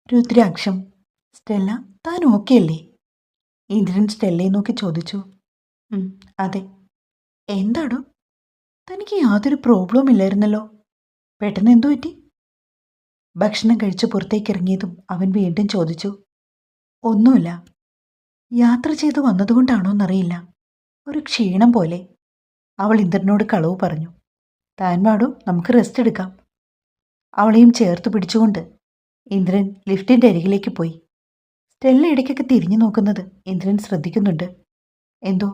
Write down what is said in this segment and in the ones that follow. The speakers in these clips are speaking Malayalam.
രുദ്രാക്ഷം. സ്റ്റെല്ല, താൻ ഓക്കെ അല്ലേ? ഇന്ദ്രൻ സ്റ്റെല്ലയെ നോക്കി ചോദിച്ചു. അതെ. എന്താടോ, തനിക്ക് യാതൊരു പ്രോബ്ലവും ഇല്ലായിരുന്നല്ലോ, പെട്ടെന്ന് എന്തു പറ്റി? ഭക്ഷണം കഴിച്ച് പുറത്തേക്ക് ഇറങ്ങിയതും അവൻ വീണ്ടും ചോദിച്ചു. ഒന്നുമില്ല, യാത്ര ചെയ്തു വന്നതുകൊണ്ടാണോന്നറിയില്ല, ഒരു ക്ഷീണം പോലെ. അവൾ ഇന്ദ്രനോട് കളവ് പറഞ്ഞു. താൻ വാടോ, നമുക്ക് റെസ്റ്റ് എടുക്കാം. അവളെയും ചേർത്ത് പിടിച്ചുകൊണ്ട് ഇന്ദ്രൻ ലിഫ്റ്റിന്റെ അരികിലേക്ക് പോയി. സ്റ്റെല്ല ഇടയ്ക്കൊക്കെ തിരിഞ്ഞു നോക്കുന്നത് ഇന്ദ്രൻ ശ്രദ്ധിക്കുന്നുണ്ട്. എന്തോ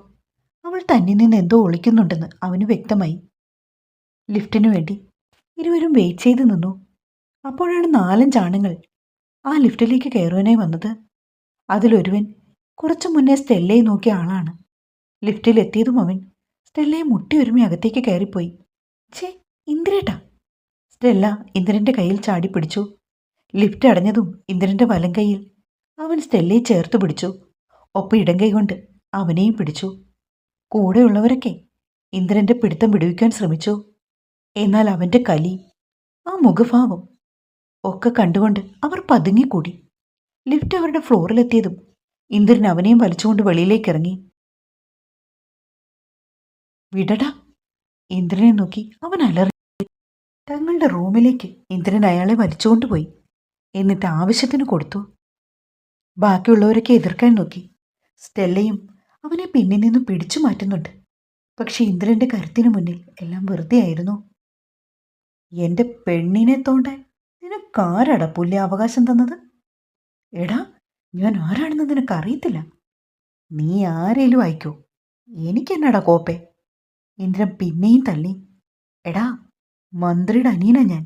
അവൾ തന്നിൽ നിന്ന് എന്തോ ഒളിക്കുന്നുണ്ടെന്ന് അവന് വ്യക്തമായി. ലിഫ്റ്റിനു വേണ്ടി ഇരുവരും വെയിറ്റ് ചെയ്ത് നിന്നു. അപ്പോഴാണ് 4-5 ആണുങ്ങൾ ആ ലിഫ്റ്റിലേക്ക് കയറുവാനായി വന്നത്. അതിലൊരുവൻ കുറച്ചു മുന്നേ സ്റ്റെല്ലയെ നോക്കിയ ആളാണ്. ലിഫ്റ്റിലെത്തിയതും അവൻ സ്റ്റെല്ലയെ മുട്ടിയൊരുമി അകത്തേക്ക് കയറിപ്പോയി. ഛേ, ഇന്ദ്രേട്ടാ! സ്റ്റെല്ല ഇന്ദ്രന്റെ കയ്യിൽ ചാടി പിടിച്ചു. ലിഫ്റ്റ് അടഞ്ഞതും ഇന്ദ്രന്റെ വലം കൈയിൽ അവൻ സ്റ്റെല്ലയെ ചേർത്ത് പിടിച്ചു. ഒപ്പം ഇടം കൈ കൊണ്ട് അവനെയും പിടിച്ചു. കൂടെയുള്ളവരൊക്കെ ഇന്ദ്രന്റെ പിടുത്തം വിടുവിക്കാൻ ശ്രമിച്ചു. എന്നാൽ അവന്റെ കലി, ആ മുഖഭാവം ഒക്കെ കണ്ടുകൊണ്ട് അവർ പതുങ്ങിക്കൂടി. ലിഫ്റ്റ് അവരുടെ ഫ്ലോറിലെത്തിയതും ഇന്ദ്രൻ അവനെയും വലിച്ചുകൊണ്ട് വെളിയിലേക്ക് ഇറങ്ങി. വിടടാ! ഇന്ദ്രനെ നോക്കി അവൻ അലറി. തങ്ങളുടെ റൂമിലേക്ക് ഇന്ദ്രൻ അയാളെ വലിച്ചുകൊണ്ടുപോയി. എന്നിട്ട് ആവശ്യത്തിന് കൊടുത്തു. ബാക്കിയുള്ളവരൊക്കെ എതിർക്കാൻ നോക്കി. സ്റ്റെല്ലയും അവനെ പിന്നിൽ നിന്നും പിടിച്ചു മാറ്റുന്നുണ്ട്. പക്ഷെ ഇന്ദ്രന്റെ കരുത്തിന് മുന്നിൽ എല്ലാം വെറുതെ ആയിരുന്നു. എന്റെ പെണ്ണിനെ തോണ്ടാൻ നിനക്കാരാടാ പുല്യ അവകാശം തന്നത്? എടാ, ഞാൻ ആരാണെന്ന് നിനക്കറിയത്തില്ല. നീ ആരേലും ആയിക്കോ, എനിക്കെന്നാടാ കോപ്പേ? ഇന്ദ്രൻ പിന്നെയും തള്ളി. എടാ, മന്ത്രിയുടെ അനിയനാ ഞാൻ.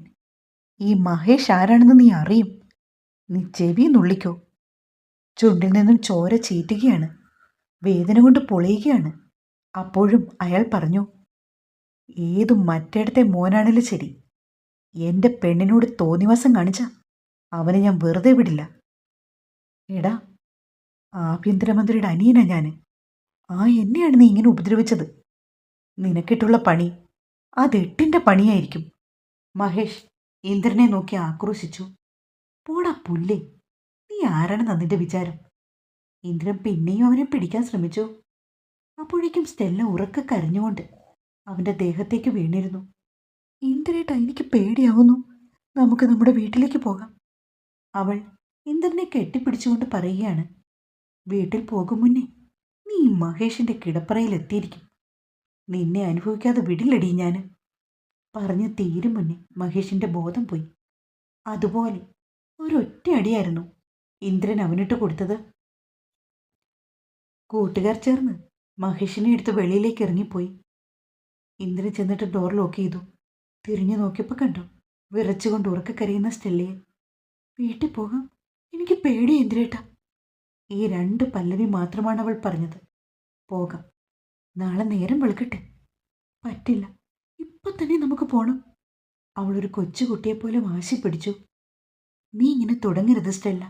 ഈ മഹേഷ് ആരാണെന്ന് നീ അറിയും. നീ ചെവി നുള്ളിക്കോ. ചുണ്ടിൽ നിന്നും ചോര ചീറ്റുകയാണ്. വേദന കൊണ്ട് പൊളിയുകയാണ്. അപ്പോഴും അയാൾ പറഞ്ഞു, ഏതു മറ്റേടത്തെ മോനാണെങ്കിലും ശരി, എന്റെ പെണ്ണിനോട് തോന്നിവാസം കാണിച്ച അവനെ ഞാൻ വെറുതെ വിടില്ല. എടാ, ആഭ്യന്തരമന്ത്രിയുടെ അനിയനാ ഞാൻ. എന്നെയാണ് നീ ഇങ്ങനെ ഉപദ്രവിച്ചത്. നിനക്കിട്ടുള്ള പണി അത് 8ന്റെ പണിയായിരിക്കും. മഹേഷ് ഇന്ദ്രനെ നോക്കി ആക്രോശിച്ചു. പോടാ പുല്ലേ, നീ ആരാണെന്ന് നിന്റെ വിചാരം? ഇന്ദ്രൻ പിന്നെയും അവനെ പിടിക്കാൻ ശ്രമിച്ചു. അപ്പോഴേക്കും സ്റ്റെല്ല ഉറക്കെ കരഞ്ഞുകൊണ്ട് അവന്റെ ദേഹത്തേക്ക് വീണിരുന്നു. ഇന്ദ്രേട്ടാ, എനിക്ക് പേടിയാവുന്നു. നമുക്ക് നമ്മുടെ വീട്ടിലേക്ക് പോകാം. അവൾ ഇന്ദ്രനെ കെട്ടിപ്പിടിച്ചുകൊണ്ട് പറയുകയാണ്. വീട്ടിൽ പോകും മുന്നേ നീ മഹേഷിന്റെ കിടപ്പറയിൽ എത്തിയിരിക്കും. നിന്നെ അനുഭവിക്കാതെ വിടില്ലടി ഞാൻ. പറഞ്ഞു തീരും മുന്നേ മഹേഷിന്റെ ബോധം പോയി. അതുപോലെ ഒരൊറ്റ അടിയായിരുന്നു ഇന്ദ്രൻ അവനിട്ട് കൊടുത്തത്. കൂട്ടുകാർ ചേർന്ന് മഹേഷിനെ എടുത്ത് വെളിയിലേക്ക് ഇറങ്ങിപ്പോയി. ഇന്ദ്രൻ ചെന്നിട്ട് ഡോർ ലോക്ക് ചെയ്തു. തിരിഞ്ഞു നോക്കിയപ്പോൾ കണ്ടു വിറച്ചുകൊണ്ട് ഉറക്കെ കരയുന്ന സ്റ്റെല്ലയെ. വീട്ടിൽ പോകാം, എനിക്ക് പേടി ഇന്ദ്രേട്ട. ഈ 2 പല്ലവി മാത്രമാണ് അവൾ പറഞ്ഞത്. പോകാം, നാളെ നേരം വെളുക്കട്ടെ. പറ്റില്ല, ഇപ്പൊ തന്നെ നമുക്ക് പോണം. അവളൊരു കൊച്ചുകുട്ടിയെപ്പോലെ വാശി പിടിച്ചു. നീ ഇങ്ങനെ തുടങ്ങരുത് സ്റ്റെല്ല.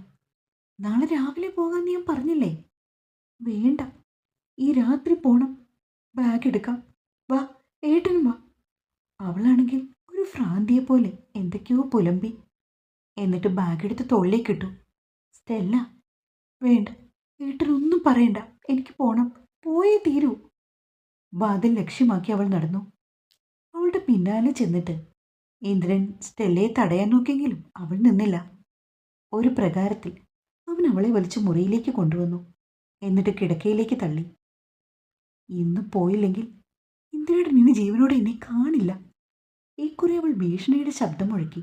നാളെ രാവിലെ പോകാൻ ഞാൻ പറഞ്ഞില്ലേ? വേണ്ട, ഈ രാത്രി പോണം. ബാഗ് എടുക്കാം, വാ, ഏട്ടനും വാ. അവളാണെങ്കിൽ ഒരു ഭ്രാന്തിയെ പോലെ എന്തൊക്കെയോ പുലമ്പി. എന്നിട്ട് ബാഗ് എടുത്ത് തോളിലേക്കിട്ടു. സ്റ്റെല്ല, വേണ്ട, ഏട്ടനൊന്നും പറയണ്ട, എനിക്ക് പോണം, പോയേ തീരൂ. വാതിൽ ലക്ഷ്യമാക്കി അവൾ നടന്നു. അവളുടെ പിന്നാലെ ചെന്നിട്ട് ഇന്ദ്രൻ സ്റ്റെല്ലയെ തടയാൻ നോക്കിയെങ്കിലും അവൾ നിന്നില്ല. ഒരു പ്രകാരത്തിൽ അവൻ അവളെ വലിച്ചു മുറിയിലേക്ക് കൊണ്ടുവന്നു. എന്നിട്ട് കിടക്കയിലേക്ക് തള്ളി. ഇന്ന് പോയില്ലെങ്കിൽ ഇന്ദ്രയുടെ ഇനി ജീവനോടെ എന്നെ കാണില്ല. ഇക്കുറി അവൾ ഭീഷണിയുടെ ശബ്ദം മുഴക്കി.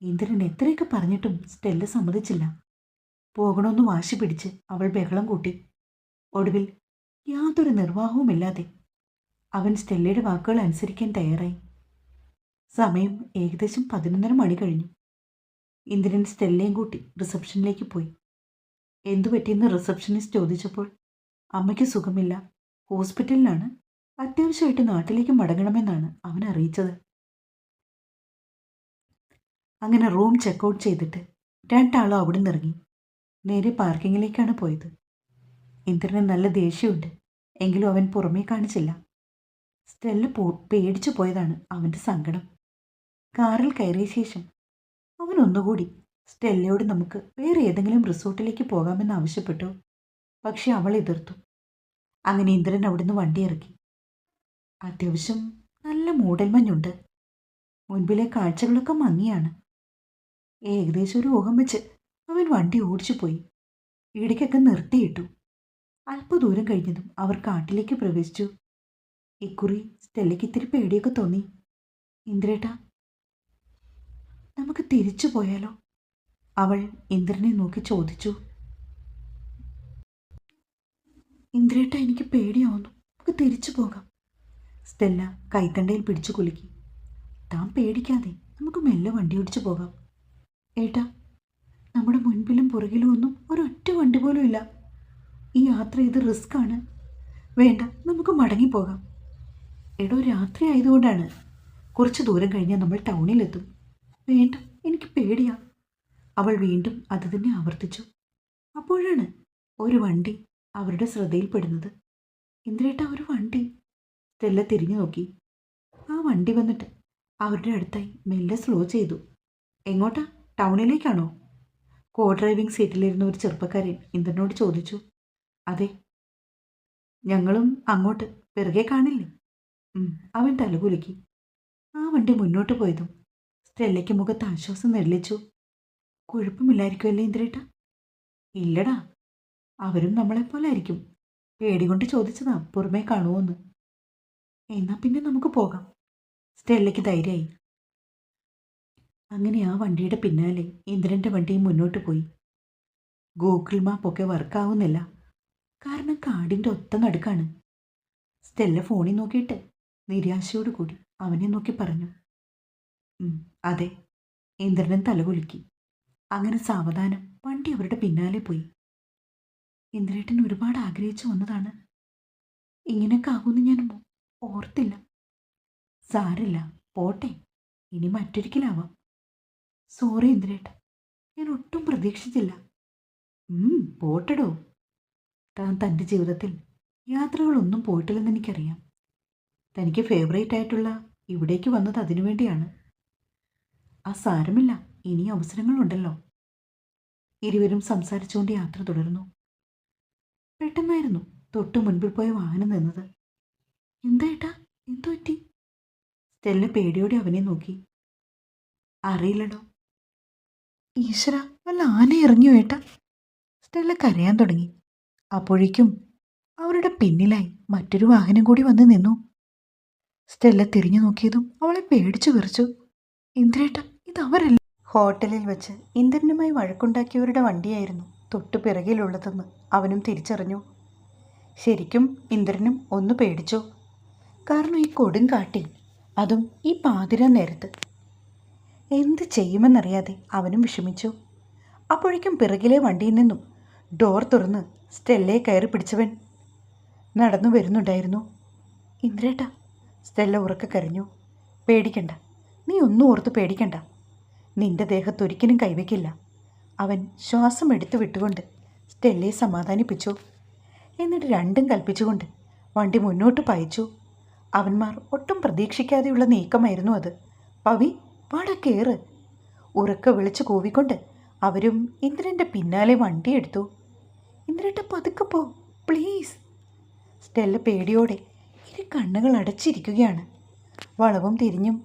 ഇന്ദ്രൻ എത്രയൊക്കെ പറഞ്ഞിട്ടും സ്റ്റെല്ല സമ്മതിച്ചില്ല. പോകണമെന്ന് വാശി പിടിച്ച് അവൾ ബഹളം കൂട്ടി. ഒടുവിൽ യാതൊരു നിർവാഹവുമില്ലാതെ അവൻ സ്റ്റെല്ലയുടെ വാക്കുകൾ അനുസരിക്കാൻ തയ്യാറായി. സമയം ഏകദേശം 11:30 മണി കഴിഞ്ഞു. ഇന്ദ്രൻ സ്റ്റെല്ലയും കൂട്ടി റിസപ്ഷനിലേക്ക് പോയി. എന്തു പറ്റിയെന്ന് റിസപ്ഷനിസ്റ്റ് ചോദിച്ചപ്പോൾ അമ്മയ്ക്ക് സുഖമില്ല, ഹോസ്പിറ്റലിലാണ്, അത്യാവശ്യമായിട്ട് നാട്ടിലേക്ക് മടങ്ങണമെന്നാണ് അവൻ അറിയിച്ചത്. അങ്ങനെ റൂം ചെക്കൗട്ട് ചെയ്തിട്ട് 2 ആളും അവിടെ നിന്നിറങ്ങി. നേരെ പാർക്കിങ്ങിലേക്കാണ് പോയത്. ഇന്ദ്രന് നല്ല ദേഷ്യമുണ്ട്, എങ്കിലും അവൻ പുറമേ കാണിച്ചില്ല. സ്റ്റെല്ല പേടിച്ചു പോയതാണ് അവൻ്റെ സങ്കടം. കാറിൽ കയറിയ ശേഷം അവൻ ഒന്നുകൂടി സ്റ്റെല്ലയോട് നമുക്ക് വേറെ ഏതെങ്കിലും റിസോർട്ടിലേക്ക് പോകാമെന്ന് ആവശ്യപ്പെട്ടു. പക്ഷെ അവൾ എതിർത്തു. അങ്ങനെ ഇന്ദ്രൻ അവിടുന്ന് വണ്ടി ഇറക്കി. അത്യാവശ്യം നല്ല മൂടൽമഞ്ഞുണ്ട്. മുൻപിലെ കാഴ്ചകളൊക്കെ മങ്ങിയാണ്. ഏകദേശം ഒരു ഊഹം വെച്ച് അവൻ വണ്ടി ഓടിച്ചു പോയി. ഇടയ്ക്കൊക്കെ നിർത്തിയിട്ടു. അല്പദൂരം കഴിഞ്ഞതും അവർ കാട്ടിലേക്ക് പ്രവേശിച്ചു. ഇക്കുറി സ്റ്റെല്ലയ്ക്ക് ഇത്തിരി പേടിയൊക്കെ തോന്നി. ഇന്ദ്രേട്ടാ, നമുക്ക് തിരിച്ചു പോയാലോ? അവൾ ഇന്ദ്രനെ നോക്കി ചോദിച്ചു. ഇന്ദ്രേട്ട, എനിക്ക് പേടിയാവുന്നു. നമുക്ക് തിരിച്ചു പോകാം. സ്റ്റെല്ല കൈത്തണ്ടയിൽ പിടിച്ചു കുലുക്കി. താൻ പേടിക്കാതെ, നമുക്ക് മെല്ലെ വണ്ടി ഓടിച്ചു പോകാം. ഏട്ടാ, നമ്മുടെ മുൻപിലും പുറകിലും ഒന്നും ഒരൊറ്റ വണ്ടി പോലും ഇല്ല. ഈ യാത്ര ഇത് റിസ്ക്കാണ്. വേണ്ട, നമുക്ക് മടങ്ങിപ്പോകാം. എടോ, രാത്രി ആയതുകൊണ്ടാണ്. കുറച്ച് ദൂരം കഴിഞ്ഞാൽ നമ്മൾ ടൗണിലെത്തും. വേണ്ട, എനിക്ക് പേടിയാ. അവൾ വീണ്ടും അത് തന്നെ ആവർത്തിച്ചു. അപ്പോഴാണ് ഒരു വണ്ടി അവരുടെ ശ്രദ്ധയിൽപ്പെടുന്നത്. ഇന്ദ്രേട്ട, ഒരു വണ്ടി. സ്റ്റെല്ല തിരിഞ്ഞു നോക്കി. ആ വണ്ടി വന്നിട്ട് അവരുടെ അടുത്തായി മെല്ലെ സ്ലോ ചെയ്തു. എങ്ങോട്ടാ? ടൗണിലേക്കാണോ? കോ ഡ്രൈവിംഗ് സീറ്റിലിരുന്ന ഒരു ചെറുപ്പക്കാരൻ ഇന്ദ്രനോട് ചോദിച്ചു. അതെ, ഞങ്ങളും അങ്ങോട്ട്. പിറകെ കാണില്ലേ? അവൻ തലകുലുക്കി. ആ വണ്ടി മുന്നോട്ട് പോയതും സ്റ്റെല്ലയ്ക്ക് മുഖത്ത് ആശ്വാസം നെല്ലിച്ചു. കുഴപ്പമില്ലായിരിക്കുമല്ലേ ഇന്ദ്രേട്ട? ഇല്ലടാ, അവരും നമ്മളെപ്പോലെ ആയിരിക്കും. പേടികൊണ്ട് ചോദിച്ചതാ, പുറമേ കാണുമോന്ന്. എന്നാ പിന്നെ നമുക്ക് പോകാം. സ്റ്റെല്ലയ്ക്ക് ധൈര്യമായി. അങ്ങനെ ആ വണ്ടിയുടെ പിന്നാലെ ഇന്ദ്രൻ്റെ വണ്ടിയും മുന്നോട്ട് പോയി. ഗൂഗിൾ മാപ്പൊക്കെ വർക്കാവുന്നില്ല. കാരണം കാടിൻ്റെ ഒത്ത നടുക്കാണ്. സ്റ്റെല്ല ഫോണിൽ നോക്കിയിട്ട് നിരാശയോട് കൂടി അവനെ നോക്കി പറഞ്ഞു. അതെ. ഇന്ദ്രൻ തലകുലുക്കി. അങ്ങനെ സാവധാനം വണ്ടി അവരുടെ പിന്നാലെ പോയി. ഇന്ദ്രേട്ടൻ ഒരുപാട് ആഗ്രഹിച്ചു വന്നതാണ്. ഇങ്ങനെയൊക്കെ ആകുമെന്ന് ഞാൻ ഓർത്തില്ല. സാരില്ല, പോട്ടെ. ഇനി മറ്റൊരിക്കലാവാം. സോറി ഇന്ദ്രേട്ട, ഞാൻ ഒട്ടും പ്രതീക്ഷിച്ചില്ല. പോട്ടടോ. താൻ തൻ്റെ ജീവിതത്തിൽ യാത്രകളൊന്നും പോയിട്ടില്ലെന്ന് എനിക്കറിയാം. തനിക്ക് ഫേവറേറ്റ് ആയിട്ടുള്ള ഇവിടേക്ക് വന്നത് അതിനു വേണ്ടിയാണ്. ആ സാരമില്ല, ഇനി അവസരങ്ങളുണ്ടല്ലോ. ഇരുവരും സംസാരിച്ചുകൊണ്ട് യാത്ര തുടർന്നു. പെട്ടെന്നായിരുന്നു തൊട്ടു മുൻപിൽ പോയ വാഹനം നിന്നത്. എന്താ എന്തു പറ്റി? സ്റ്റെല്ല പേടിയോടെ അവനെ നോക്കി. അറിയില്ലടോ. ഈശ്വര, വല്ല ആന ഇറങ്ങിയോ ഏട്ടാ? സ്റ്റെല്ല കരയാൻ തുടങ്ങി. അപ്പോഴേക്കും അവരുടെ പിന്നിലായി മറ്റൊരു വാഹനം കൂടി വന്ന് നിന്നു. സ്റ്റെല്ല തിരിഞ്ഞു നോക്കിയതും അവളെ പേടിച്ചു വിറച്ചു. ഇന്ദ്രേട്ട, ഇതവരല്ല. ഹോട്ടലിൽ വെച്ച് ഇന്ദ്രനുമായി വഴക്കുണ്ടാക്കിയവരുടെ വണ്ടിയായിരുന്നു തൊട്ടു പിറകിലുള്ളതെന്ന് അവനും തിരിച്ചറിഞ്ഞു. ശരിക്കും ഇന്ദ്രനും ഒന്ന് പേടിച്ചു. കാരണം ഈ കൊടുങ്കാട്ടിൽ, അതും ഈ പാതിര നേരത്ത്, എന്ത് ചെയ്യുമെന്നറിയാതെ അവനും വിഷമിച്ചു. അപ്പോഴേക്കും പിറകിലെ വണ്ടിയിൽ നിന്നും ഡോർ തുറന്ന് സ്റ്റെല്ലയെ കയറി പിടിച്ചവൻ നടന്നു വരുന്നുണ്ടായിരുന്നു. ഇന്ദ്രേട്ട, സ്റ്റെല്ല ഉറക്കെ കരഞ്ഞു. പേടിക്കണ്ട, നീ ഒന്നും ഓർത്ത് പേടിക്കണ്ട. നിന്റെ ദേഹത്തൊരിക്കലും കൈവയ്ക്കില്ല. അവൻ ശ്വാസം എടുത്തു വിട്ടുകൊണ്ട് സ്റ്റെല്ലയെ സമാധാനിപ്പിച്ചു. എന്നിട്ട് രണ്ടും കൽപ്പിച്ചുകൊണ്ട് വണ്ടി മുന്നോട്ട് പായിച്ചു. അവന്മാർ ഒട്ടും പ്രതീക്ഷിക്കാതെയുള്ള നീക്കമായിരുന്നു അത്. പവി, പാട കേറ്. ഉറക്കെ വിളിച്ചു കൂവിക്കൊണ്ട് അവരും ഇന്ദ്രൻ്റെ പിന്നാലെ വണ്ടിയെടുത്തു. ഇന്ദ്രേട്ട, പതുക്കെ പോ പ്ലീസ്. സ്റ്റെല്ല പേടിയോടെ ഇരു കണ്ണുകൾ അടച്ചിരിക്കുകയാണ്. വളവും തിരിഞ്ഞും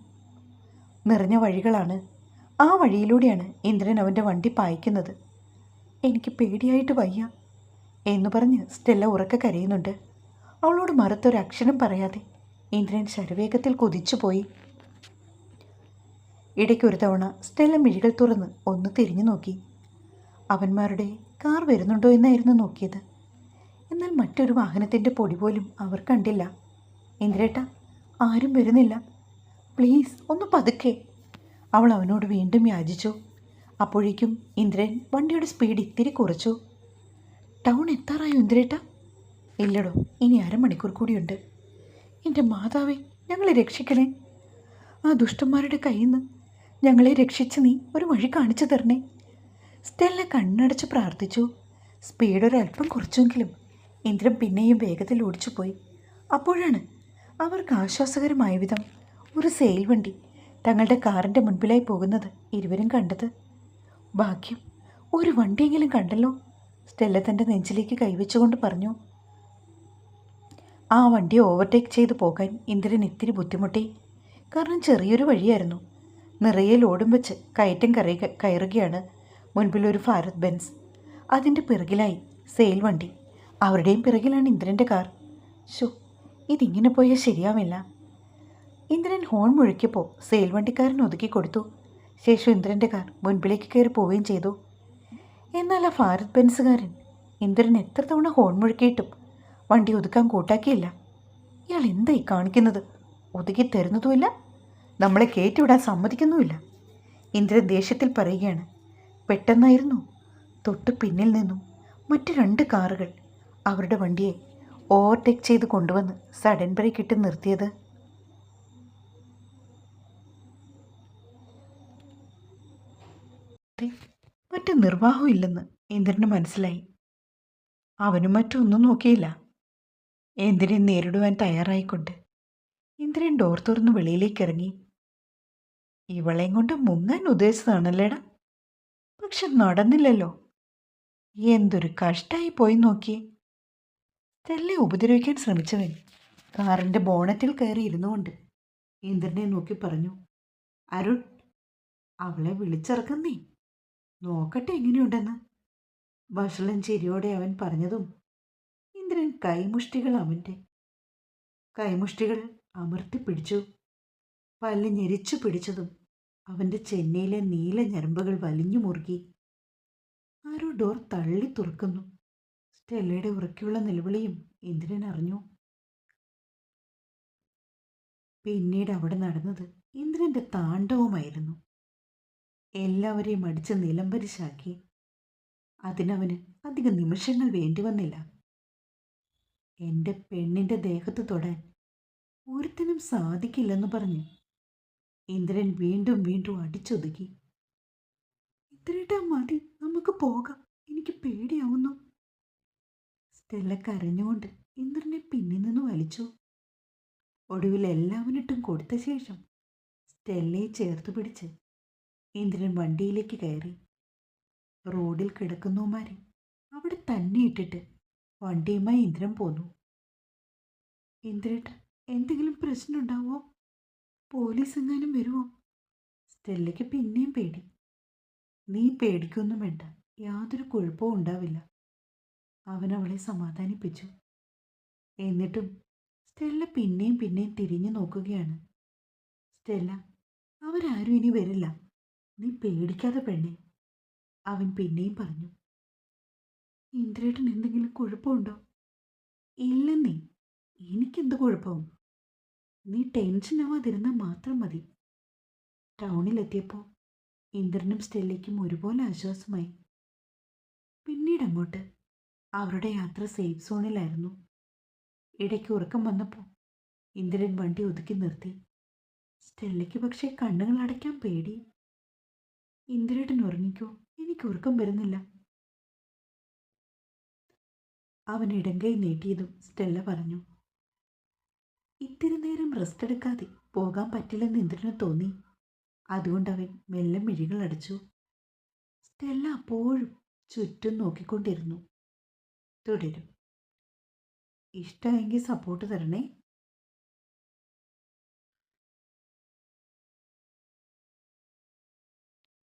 നിറഞ്ഞ വഴികളാണ്. ആ വഴിയിലൂടെയാണ് ഇന്ദ്രൻ അവൻ്റെ വണ്ടി പായിക്കുന്നത്. എനിക്ക് പേടിയായിട്ട് വയ്യ എന്ന് പറഞ്ഞ് സ്റ്റെല്ല ഉറക്കെ കരയുന്നുണ്ട്. അവളോട് മറുത്തൊരക്ഷരം പറയാതെ ഇന്ദ്രൻ ശരവേഗത്തിൽ കുതിച്ചുപോയി. ഇടയ്ക്കൊരു തവണ സ്റ്റെല്ല മിഴികൾ തുറന്ന് ഒന്ന് തിരിഞ്ഞു നോക്കി. അവന്മാരുടെ കാർ വരുന്നുണ്ടോ എന്നായിരുന്നു നോക്കിയത്. എന്നാൽ മറ്റൊരു വാഹനത്തിൻ്റെ പൊടി പോലും അവർ കണ്ടില്ല. ഇന്ദ്രേട്ട, ആരും വരുന്നില്ല. പ്ലീസ് ഒന്ന് പതുക്കെ, അവൾ അവനോട് വീണ്ടും യാചിച്ചു. അപ്പോഴേക്കും ഇന്ദ്രൻ വണ്ടിയുടെ സ്പീഡ് ഇത്തിരി കുറച്ചു. ടൗൺ എത്താറായോ ഇന്ദ്രേട്ട? ഇല്ലടോ, ഇനി അരമണിക്കൂർ കൂടിയുണ്ട്. എൻ്റെ മാതാവേ, ഞങ്ങളെ രക്ഷിക്കണേ. ആ ദുഷ്ടന്മാരുടെ കയ്യിൽ നിന്ന് ഞങ്ങളെ രക്ഷിച്ച് നീ ഒരു വഴി കാണിച്ചു തരണേ. സ്റ്റെല്ല കണ്ണടച്ച് പ്രാർത്ഥിച്ചു. സ്പീഡ് ഒരല്പം കുറച്ചെങ്കിലും ഇന്ദ്രൻ പിന്നെയും വേഗത്തിൽ ഓടിച്ചുപോയി. അപ്പോഴാണ് അവർക്ക് ആശ്വാസകരമായ വിധം ഒരു സെയിൽ വണ്ടി തങ്ങളുടെ കാറിൻ്റെ മുൻപിലായി പോകുന്നത് ഇരുവരും കണ്ടത്. ഭാഗ്യം, ഒരു വണ്ടിയെങ്കിലും കണ്ടല്ലോ. സ്റ്റെല്ല തൻ്റെ നെഞ്ചിലേക്ക് കൈവച്ചുകൊണ്ട് പറഞ്ഞു. ആ വണ്ടിയെ ഓവർടേക്ക് ചെയ്ത് പോകാൻ ഇന്ദ്രൻ ഇത്തിരി ബുദ്ധിമുട്ടി. കാരണം ചെറിയൊരു വഴിയായിരുന്നു. നിറയെ ലോഡും വെച്ച് കയറ്റം കയറുകയാണ്. മുൻപിലൊരു ഭാരത് ബെൻസ്, അതിൻ്റെ പിറകിലായി സെയിൽ വണ്ടി, അവരുടെയും പിറകിലാണ് ഇന്ദ്രൻ്റെ കാർ. ഷോ, ഇതിങ്ങനെ പോയാൽ ശരിയാവില്ല. ഇന്ദ്രൻ ഹോൺ മുഴക്കിയപ്പോൾ സെയിൽ വണ്ടിക്കാരൻ ഒതുക്കി കൊടുത്തു. ശേഷം ഇന്ദ്രൻ്റെ കാർ മുൻപിലേക്ക് കയറി പോവുകയും ചെയ്തു. എന്നാൽ ആ ഭാരത് ബെൻസുകാരൻ ഇന്ദ്രൻ എത്ര തവണ ഹോൺ മുഴക്കിയിട്ടും വണ്ടി ഒതുക്കാൻ കൂട്ടാക്കിയില്ല. ഇയാൾ എന്തായി കാണിക്കുന്നത്? ഒതുക്കി തരുന്നതുമില്ല, നമ്മളെ കയറ്റിവിടാൻ സമ്മതിക്കുന്നുമില്ല. ഇന്ദ്രൻ ദേഷ്യത്തിൽ പറയുകയാണ്. പെട്ടെന്നായിരുന്നു തൊട്ട് പിന്നിൽ നിന്നും മറ്റ് 2 കാറുകൾ അവരുടെ വണ്ടിയെ ഓവർടേക്ക് ചെയ്ത് കൊണ്ടുവന്ന് സഡൻ ബ്രേക്ക് ഇട്ട് നിർത്തിയത്. മറ്റു നിർവാഹവും ഇല്ലെന്ന് ഇന്ദ്രന് മനസ്സിലായി. അവനും മറ്റൊന്നും നോക്കിയില്ല. എന്തിനെ നേരിടുവാൻ തയ്യാറായിക്കൊണ്ട് ഇന്ദ്രൻ ഡോർ തുറന്ന് വെളിയിലേക്ക് ഇറങ്ങി. ഇവളെയും കൊണ്ട് മുങ്ങാൻ ഉദ്ദേശിച്ചതാണല്ലേടാ, പക്ഷെ നടന്നില്ലല്ലോ. എന്തൊരു കഷ്ടായി പോയി നോക്കിയേ. സ്റ്റെല്ലയെ ഉപദ്രവിക്കാൻ ശ്രമിച്ചവൻ കാറിൻ്റെ ബോണറ്റിൽ കയറി ഇരുന്നു കൊണ്ട് ഇന്ദ്രനെ നോക്കി പറഞ്ഞു. അരുൺ, അവളെ വിളിച്ചിറക്കുന്നേ, നോക്കട്ടെ എങ്ങനെയുണ്ടെന്ന്. വഷളൻ ചിരിയോടെ അവൻ പറഞ്ഞതും ഇന്ദ്രൻ അവൻ്റെ കൈമുഷ്ടികൾ അമർത്തി പിടിച്ചു. പല്ല് ഞെരിച്ചു പിടിച്ചതും അവൻ്റെ ചെന്നൈയിലെ നീല ഞരമ്പുകൾ വലിഞ്ഞു മുറുകി. ആരോ ഡോർ തള്ളി തുറക്കുന്നു. സ്റ്റെല്ലയുടെ ഉറക്കെയുള്ള നിലവിളിയും ഇന്ദ്രൻ അറിഞ്ഞു. പിന്നീട് അവിടെ നടന്നത് ഇന്ദ്രൻ്റെ താണ്ഡവമായിരുന്നു. എല്ലാവരെയും അടിച്ച് നിലംപരിശാക്കി. അതിനവന് അധിക നിമിഷങ്ങൾ വേണ്ടി വന്നില്ല. എൻ്റെ പെണ്ണിൻ്റെ ദേഹത്ത് തൊടാൻ ഒരുത്തിനും സാധിക്കില്ലെന്ന് പറഞ്ഞു ഇന്ദ്രൻ വീണ്ടും വീണ്ടും അടിച്ചൊതുക്കി. ഇത്രയിട്ടാ മതി, നമുക്ക് പോകാം, എനിക്ക് പേടിയാവുന്നു. സ്റ്റെല്ല കരഞ്ഞുകൊണ്ട് ഇന്ദ്രനെ പിന്നിൽ നിന്ന് വലിച്ചു. ഒടുവിൽ എല്ലാവരിട്ടും കൊടുത്ത ശേഷം സ്റ്റെല്ലയെ ചേർത്ത് പിടിച്ച് ഇന്ദ്രൻ വണ്ടിയിലേക്ക് കയറി. റോഡിൽ കിടക്കുന്നവന്മാരെ അവിടെ തന്നെ ഇട്ടിട്ട് വണ്ടിയുമായി ഇന്ദ്രൻ പോന്നു. ഇന്ദ്രേട്ട, എന്തെങ്കിലും പ്രശ്നം ഉണ്ടാവോ? പോലീസ് എങ്ങാനും വരുമോ? സ്റ്റെല്ലയ്ക്ക് പിന്നെയും പേടി. നീ പേടിക്കൊന്നും വേണ്ട, യാതൊരു കുഴപ്പവും ഉണ്ടാവില്ല. അവൻ അവളെ സമാധാനിപ്പിച്ചു. എന്നിട്ടും സ്റ്റെല്ല പിന്നെയും പിന്നെയും തിരിഞ്ഞു നോക്കുകയാണ്. സ്റ്റെല്ല, അവരാരും ഇനി വരില്ല, നീ പേടിക്കാതെ പെണ്ണേ, അവൻ പിന്നെയും പറഞ്ഞു. ഇന്ദ്രേട്ടൻ എന്തെങ്കിലും കുഴപ്പമുണ്ടോ? ഇല്ലെന്നേ, എനിക്കെന്ത് കുഴപ്പവും? നീ ടെൻഷൻ ആവാതിരുന്നാൽ മാത്രം മതി. ടൗണിലെത്തിയപ്പോൾ ഇന്ദ്രനും സ്റ്റെല്ലയ്ക്കും ഒരുപോലെ ആശ്വാസമായി. പിന്നീട് അങ്ങോട്ട് അവരുടെ യാത്ര സേഫ് സോണിലായിരുന്നു. ഇടയ്ക്ക് ഉറക്കം വന്നപ്പോൾ ഇന്ദ്രൻ വണ്ടി ഒതുക്കി നിർത്തി. സ്റ്റെല്ലയ്ക്ക് പക്ഷേ കണ്ണുകൾ അടയ്ക്കാൻ പേടി. ഇന്ദ്രേട്ടൻ ഉറങ്ങിക്കോ, എനിക്ക് ഉറക്കം വരുന്നില്ല. അവൻ ഇടങ്കൈ നീട്ടിയതും സ്റ്റെല്ല പറഞ്ഞു. ഇത്തിരി നേരം റെസ്റ്റ് എടുക്കാതെ പോകാൻ പറ്റില്ലെന്ന് ഇന്ദ്രന് തോന്നി. അതുകൊണ്ട് അവൻ മെല്ലെ മിഴികൾ അടച്ചു. സ്റ്റെല്ല അപ്പോഴും ചുറ്റും നോക്കിക്കൊണ്ടിരുന്നു. തുടരും. ഇഷ്ടമെങ്കിൽ സപ്പോർട്ട് തരണേ.